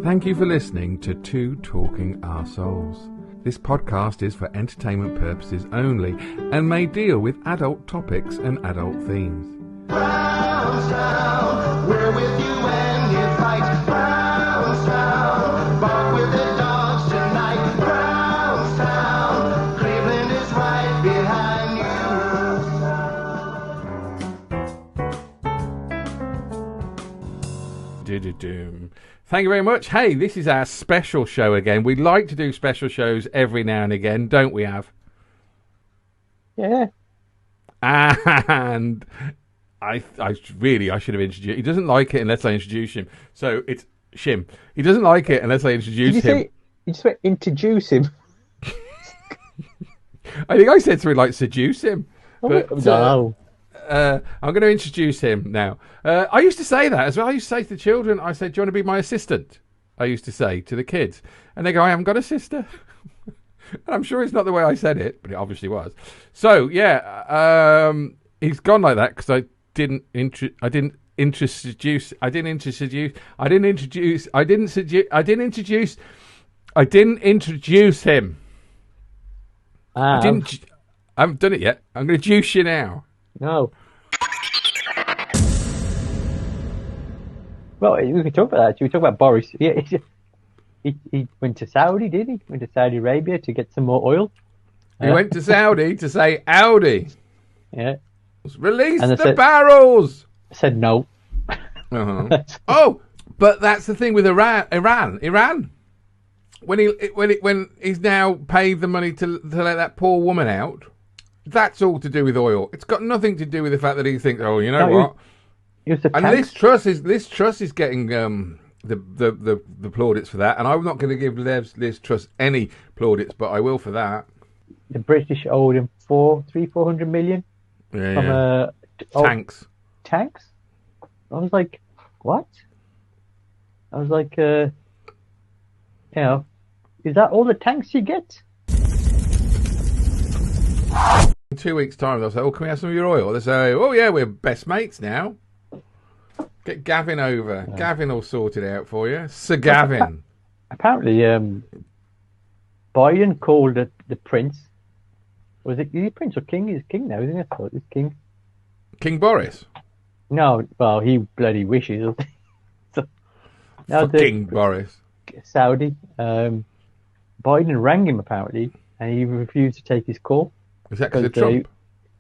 Thank you for listening to Two Talking Arseholes. This podcast is for entertainment purposes only and may deal with adult topics and adult themes. Brownstown, we're with you when you fight. Brownstown, bark with the dogs tonight. Brownstown, Cleveland is right behind you. Do-do-doom. Thank you very much. Hey, this is our special show again. We like to do special shows every now and again, don't we, Av? Yeah. And I should have introduced. He doesn't like it unless I introduce him. So it's Shim. He doesn't like it unless I introduce him. You just went introduce him. I think I said something like seduce him. But, no. I'm going to introduce him now. I used to say that as well. I used to say to the children, I said, do you want to be my assistant? I used to say to the kids. And they go, I haven't got a sister. And I'm sure it's not the way I said it, but it obviously was. So, yeah, he's gone like that because I didn't introduce him. I haven't done it yet. I'm going to juice you now. No. Well, we can talk about that. We talk about Boris. Yeah, he went to Saudi, did he? Went to Saudi Arabia to get some more oil. He went to Saudi to say Audi. Yeah. Release the barrels. I said no. Uh-huh. Oh, but that's the thing with Iran. When he's now paid the money to let that poor woman out. That's all to do with oil. It's got nothing to do with the fact that he thinks, oh, you know what? And Liz Truss is getting the plaudits for that, and I'm not going to give Liz Truss any plaudits, but I will for that. The British owed him 400 million. Yeah, from tanks. Tanks? I was like, what? I was like, is that all the tanks you get? In 2 weeks' time, they'll say, oh, can we have some of your oil? They'll say, oh, yeah, we're best mates now. Get Gavin over. Yeah. Gavin will sort it out for you. Sir Gavin. Apparently, Biden called the prince. Was it prince or king? He's king now, isn't it? It's king. King Boris? No, well, he bloody wishes. King Boris. Saudi. Biden rang him, apparently, and he refused to take his call. Is that because of Trump?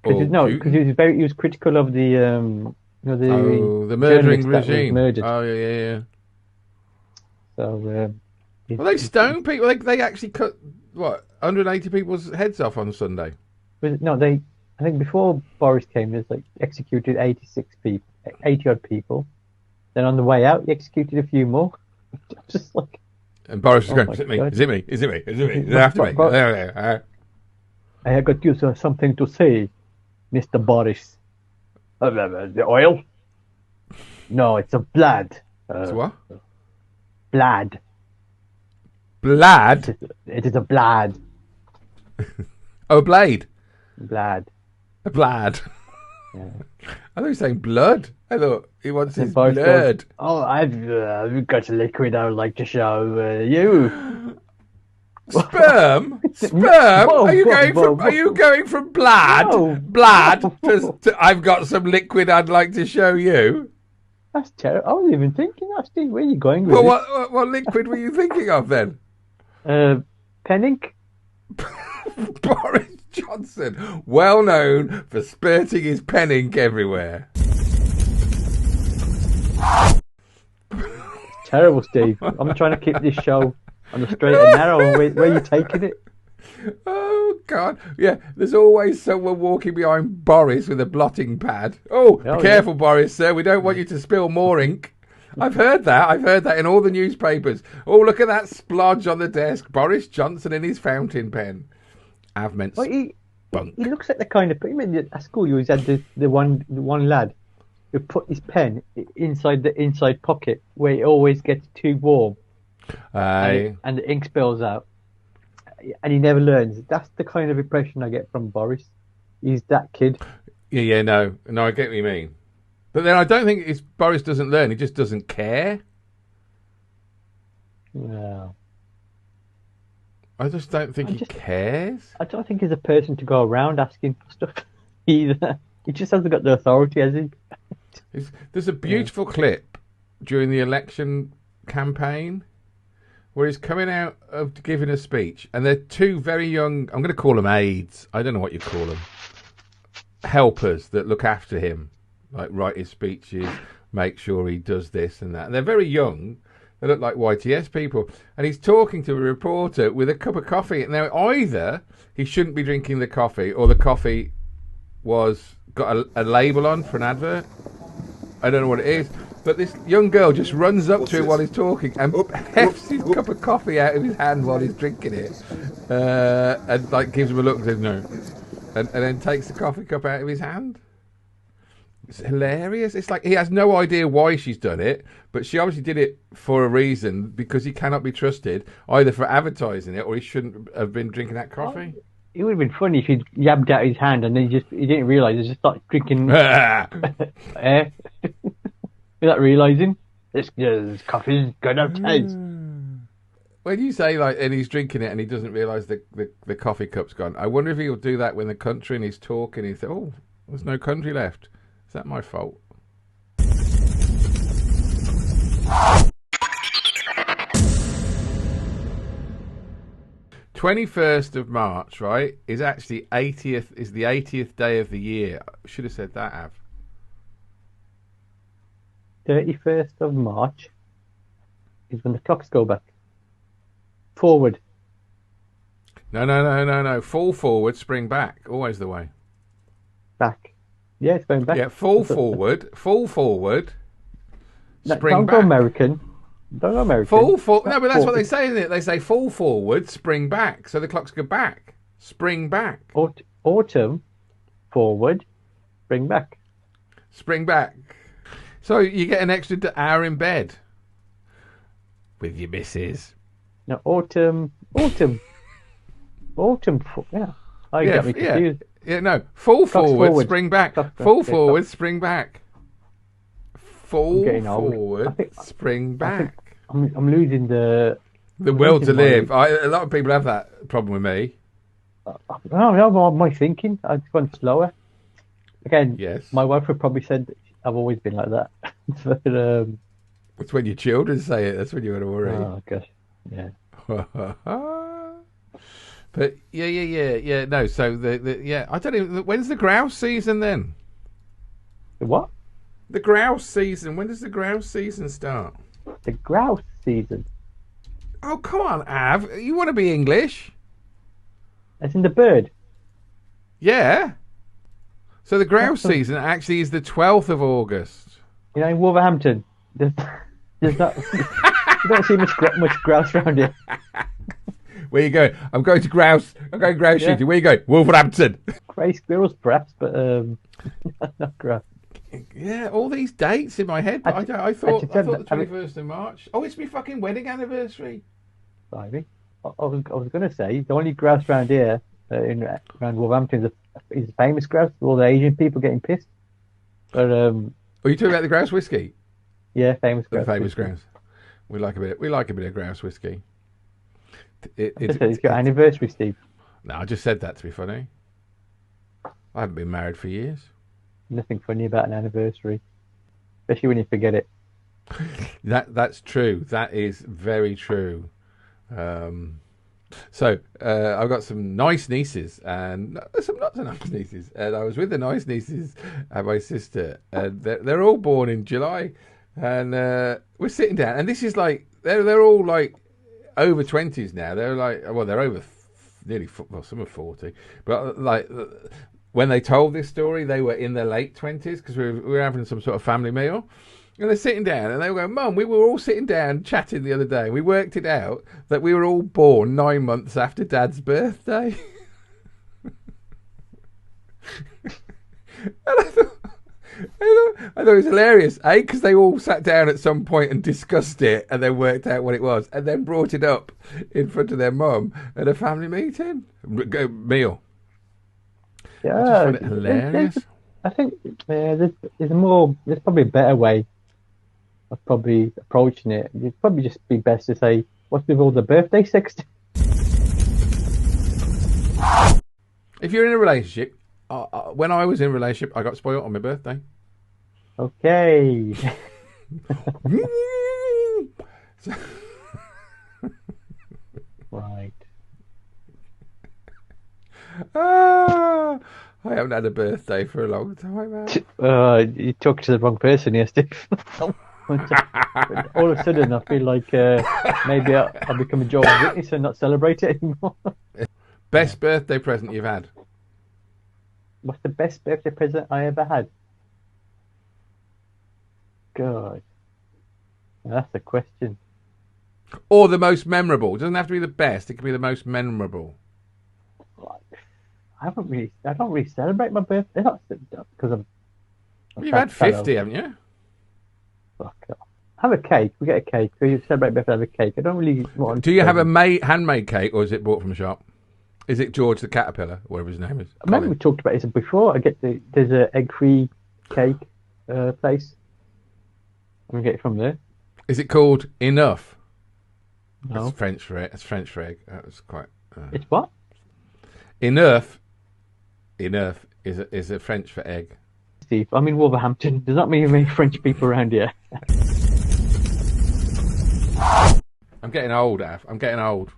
Because he was critical of the the murdering regime. Oh yeah. So well, they stone people. They actually cut 180 people's heads off on Sunday. I think before Boris came, there's executed 80 odd people. Then on the way out, he executed a few more. Just like. And Boris was going, is it me? Is it me? Is it after me? I have got you something to say, Mr. Boris. The oil? No, it's a blood. It's what? Blood. Blood? It is a blood. Oh, blade? Blood. A blood. Yeah. I thought you were saying blood. I thought he wants his blood. Goes, I've got a liquid I would like to show you. Sperm? Whoa, are you going from blood? No. Blood? To I've got some liquid I'd like to show you. That's terrible. I wasn't even thinking that, Steve. Where are you going with this? What liquid were you thinking of then? Pen ink. Boris Johnson, well known for spurting his pen ink everywhere. Terrible, Steve. I'm trying to keep this show on the straight and narrow. Where are you taking it? Oh, God. Yeah, there's always someone walking behind Boris with a blotting pad. Oh, be careful, Boris, sir. We don't want you to spill more ink. I've heard that in all the newspapers. Oh, look at that splodge on the desk. Boris Johnson in his fountain pen. I've meant spunk. He looks like the kind of... I mean, at school, you always had the one lad who put his pen inside the inside pocket where it always gets too warm. And the ink spills out. And he never learns. That's the kind of impression I get from Boris. He's that kid. No, I get what you mean. But then I don't think Boris doesn't learn. He just doesn't care. No. I just don't think he cares. I don't think he's a person to go around asking for stuff either. He just hasn't got the authority, has he? There's a beautiful clip during the election campaign where he's coming out of giving a speech, and they're two very young, I'm going to call them aides, I don't know what you call them, helpers that look after him, like write his speeches, make sure he does this and that. And they're very young. They look like YTS people. And he's talking to a reporter with a cup of coffee. Now, either he shouldn't be drinking the coffee, or the coffee got a label on for an advert. I don't know what it is. But this young girl just runs up to him while he's talking and hefts his cup of coffee out of his hand while he's drinking it. And like gives him a look and says no. And then takes the coffee cup out of his hand. It's hilarious. It's like he has no idea why she's done it, but she obviously did it for a reason, because he cannot be trusted either for advertising it, or he shouldn't have been drinking that coffee. It would have been funny if he'd yabbed out his hand and then he didn't realise, he just started drinking. Without realising, this coffee's going to taste. When you say like, and he's drinking it and he doesn't realise the coffee cup's gone, I wonder if he'll do that when the country and he's talking. He said, "Oh, there's no country left. Is that my fault?" 21st of March, right, is actually 80th, is the 80th day of the year. I should have said that, Av. 31st of March is when the clocks go back. Forward. No. Fall forward, spring back. Always the way. Back. Yeah, it's going back. Yeah, fall forward, No, spring don't back. go American. Don't go American. No, but that's what they say, isn't it? They say fall forward, spring back. So the clocks go back. Spring back. Autumn, forward, spring back. Spring back. So you get an extra hour in bed with your missus. No, autumn. Yeah. I get me confused. Yeah, no. Fall forward, spring back. Fall forward, spring back. Fall forward, spring back. I'm losing the will to live. A lot of people have that problem with me. I don't know what my thinking. I just went slower. Again, yes. My wife would probably said I've always been like that. But, it's when your children say it. That's when you're going to worry. Oh gosh, yeah. But yeah. No, so the I don't even. When's the grouse season then? The what? The grouse season. When does the grouse season start? The grouse season. Oh, come on, Av. You want to be English? As in the bird. Yeah. So the grouse season actually is the 12th of August. You know, in Wolverhampton, there's not. You don't see much grouse around here. Where you going? I'm going grouse shooting. Where you going? Wolverhampton. Grey squirrels, perhaps, but not grouse. Yeah, all these dates in my head. But I thought the 21st of March. Oh, it's my fucking wedding anniversary. Sorry. I was going to say the only grouse around here around Wolverhampton is a famous grouse. All the Asian people getting pissed. But are you talking about the grouse whiskey? Yeah, famous grouse. The famous grouse. We like a bit of grouse whiskey. It's your anniversary, Steve. No, I just said that to be funny. I haven't been married for years. Nothing funny about an anniversary, especially when you forget it. That's true. That is very true. So I've got some nice nieces and some not so nice nieces, and I was with the nice nieces and my sister, and they're all born in July, and we're sitting down, and this is like they're all like over 20s now. They're like, well, they're over nearly, well, some are 40, but like when they told this story, they were in their late 20s because we were having some sort of family meal. And they're sitting down and they were going, Mum, we were all sitting down chatting the other day. We worked it out that we were all born 9 months after Dad's birthday. And I thought it was hilarious, because they all sat down at some point and discussed it and then worked out what it was and then brought it up in front of their mum at a family meeting. Meal. Yeah, I just find it hilarious. I think there's probably a better way of probably approaching it. It'd probably just be best to say, What's with all the birthday sex? If you're in a relationship, when I was in a relationship, I got spoiled on my birthday. Okay. Right. I haven't had a birthday for a long time, man. You talked to the wrong person here, Steve. All of a sudden, I feel like maybe I'll become a Jehovah's Witness and not celebrate it anymore. Best birthday present you've had? What's the best birthday present I ever had? God. That's the question. Or the most memorable. It doesn't have to be the best. It can be the most memorable. I don't really celebrate my birthday because I'm. You've had 50, haven't you? Fuck off. Have a cake. We get a cake. We celebrate birthday. Have a cake. I don't really want. Do you have a handmade cake, or is it bought from a shop? Is it George the Caterpillar, whatever his name is? I remember we talked about this before. There's an egg-free cake place. I'm gonna get it from there. Is it called Enough? No. That's French for it. It's French for egg. That was quite. It's what? Enough. Enough is a French for egg. Steve, I'm in Wolverhampton. Does that mean many French people around here? I'm getting old, Af. I'm getting old.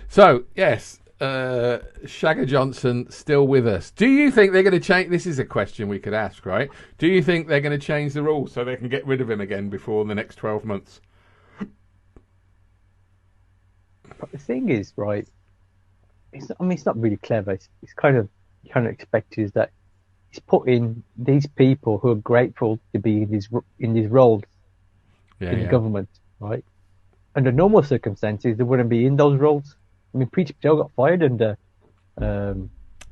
So, yes, Shagger Johnson still with us. Do you think they're going to change? This is a question we could ask, right? Do you think they're going to change the rules so they can get rid of him again before the next 12 months? But the thing is, right, it's not really clever. It's kind of expected is that he's put in these people who are grateful to be in these roles in the government, right? Under normal circumstances, they wouldn't be in those roles. I mean, Priti Patel got fired under. But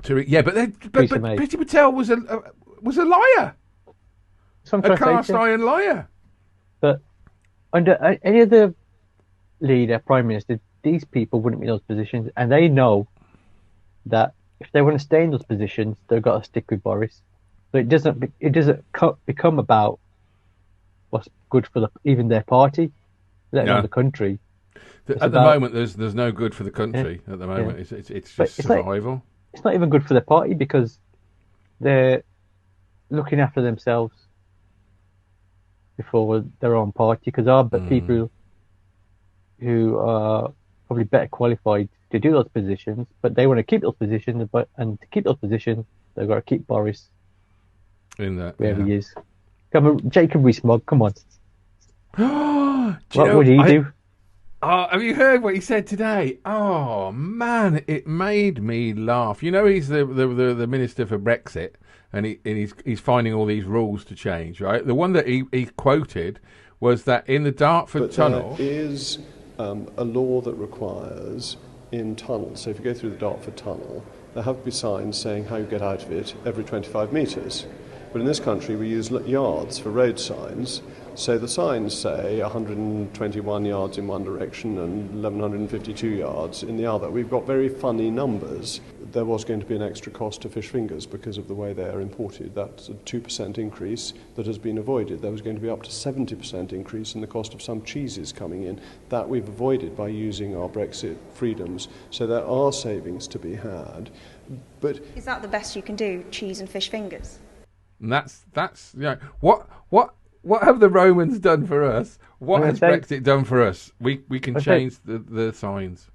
Priti Patel was a liar, a cast iron liar. But under any other leader, prime minister, these people wouldn't be in those positions, and they know that if they want to stay in those positions, they've got to stick with Boris. So it doesn't become about what's good for even their party, let alone the country. At the moment, there's no good for the country. At the moment, it's just survival. It's not even good for their party because they're looking after themselves before their own party. Because there are people who are probably better qualified to do those positions, but they want to keep those positions. And to keep those positions, they've got to keep Boris in that wherever he is. Come on, Jacob Rees-Mogg, come on. What would he do? Oh, have you heard what he said today? Oh man, it made me laugh. You know, he's the minister for Brexit, and he's finding all these rules to change. Right, the one that he quoted was that in the Dartford Tunnel there is a law that requires in tunnels. So if you go through the Dartford Tunnel, there have to be signs saying how you get out of it every 25 metres. But in this country, we use yards for road signs. So the signs say 121 yards in one direction and 1,152 yards in the other. We've got very funny numbers. There was going to be an extra cost to fish fingers because of the way they are imported. That's a 2% increase that has been avoided. There was going to be up to 70% increase in the cost of some cheeses coming in. That we've avoided by using our Brexit freedoms. So there are savings to be had. But is that the best you can do, cheese and fish fingers? And that's what have the Romans done for us? What has Brexit done for us? We can change the signs.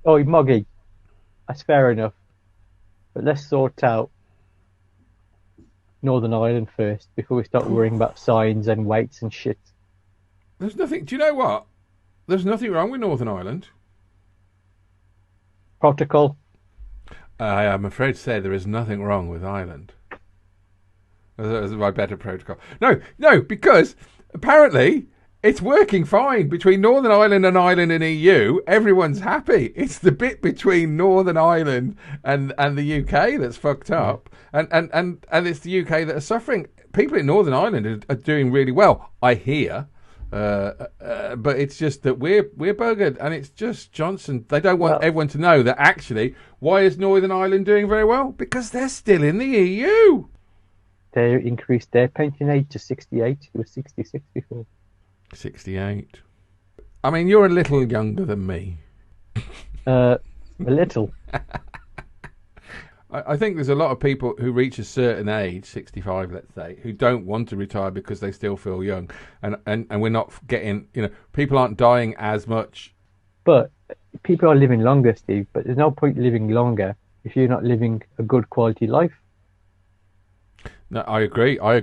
Oh, Moggy, that's fair enough. But let's sort out Northern Ireland first before we start worrying about signs and weights and shit. There's nothing. Do you know what? There's nothing wrong with Northern Ireland. Protocol. I am afraid to say there is nothing wrong with Ireland. That's my better protocol. No, because apparently it's working fine between Northern Ireland and Ireland and EU. Everyone's happy. It's the bit between Northern Ireland and the UK that's fucked up, and it's the UK that are suffering. People in Northern Ireland are doing really well, I hear, but it's just that we're buggered, and it's just Johnson. They don't want everyone to know that actually. Why is Northern Ireland doing very well? Because they're still in the EU. They increased their pension age to 68. It was 66 before. 68. I mean, you're a little younger than me. A little. I think there's a lot of people who reach a certain age, 65, let's say, who don't want to retire because they still feel young. And we're not getting, people aren't dying as much. But people are living longer, Steve, but there's no point living longer if you're not living a good quality life. No, I agree. I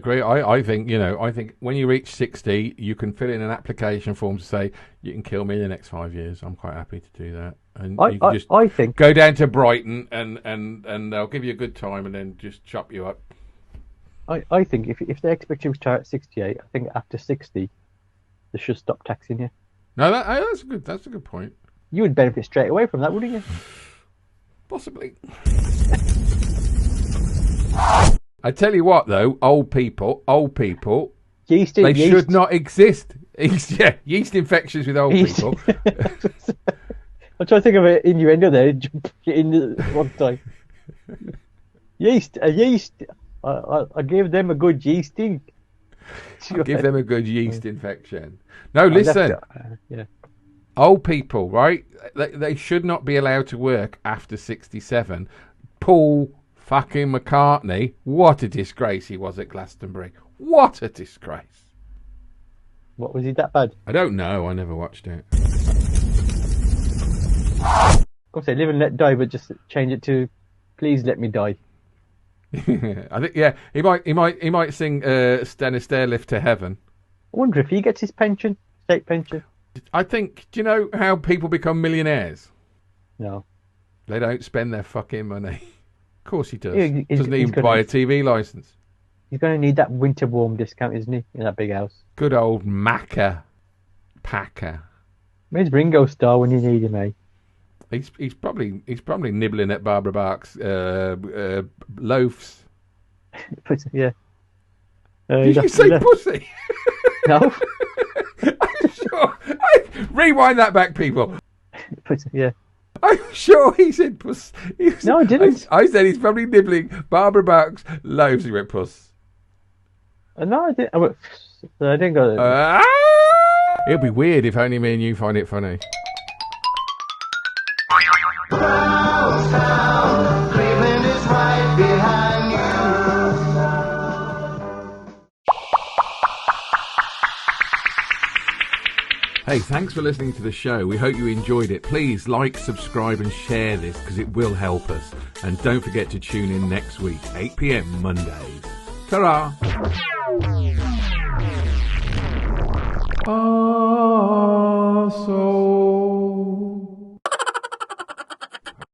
think, I think when you reach 60, you can fill in an application form to say, you can kill me in the next 5 years. I'm quite happy to do that. And you can just I think go down to Brighton and they'll give you a good time and then just chop you up. I think if they expect you to retire at 68, I think after 60, they should stop taxing you. No, that's a good point. You would benefit straight away from that, wouldn't you? Possibly. I tell you what, though, old people, Yeast. should not exist. Yeast infections with old people. I'm trying to think of an innuendo there. In the one time. Yeast. I gave them a good yeasting. Give them a good yeast infection. No, listen. Yeah. Old people, right? They should not be allowed to work after 67. Paul fucking McCartney, what a disgrace he was at Glastonbury. What a disgrace. What, was he that bad? I don't know. I never watched it. Of course, they live and let die, but just change it to please let me die. I think, yeah, he might sing Stand a Stairlift to Heaven. I wonder if he gets his pension, state pension. I think, do you know how people become millionaires? No. They don't spend their fucking money. Of course he does. Yeah, Doesn't even buy a TV licence. He's going to need that winter warm discount, isn't he, in that big house? Good old Macca Packer. Where's Ringo Starr when you need him, eh? He's probably nibbling at Barbara Bach's loaves. Yeah. Did you say pussy? No. I'm sure. Rewind that back, people. Yeah. I'm sure he said puss. No, I didn't. I said he's probably nibbling Barbara Bach's loaves. He went puss. No, I didn't. I didn't go there. It'll be weird if only me and you find it funny. Brownstown, Cleveland is right behind you. Hey, thanks for listening to the show. We hope you enjoyed it. Please like, subscribe and share this because it will help us. And don't forget to tune in next week, 8 p.m. Mondays. Ta-ra! So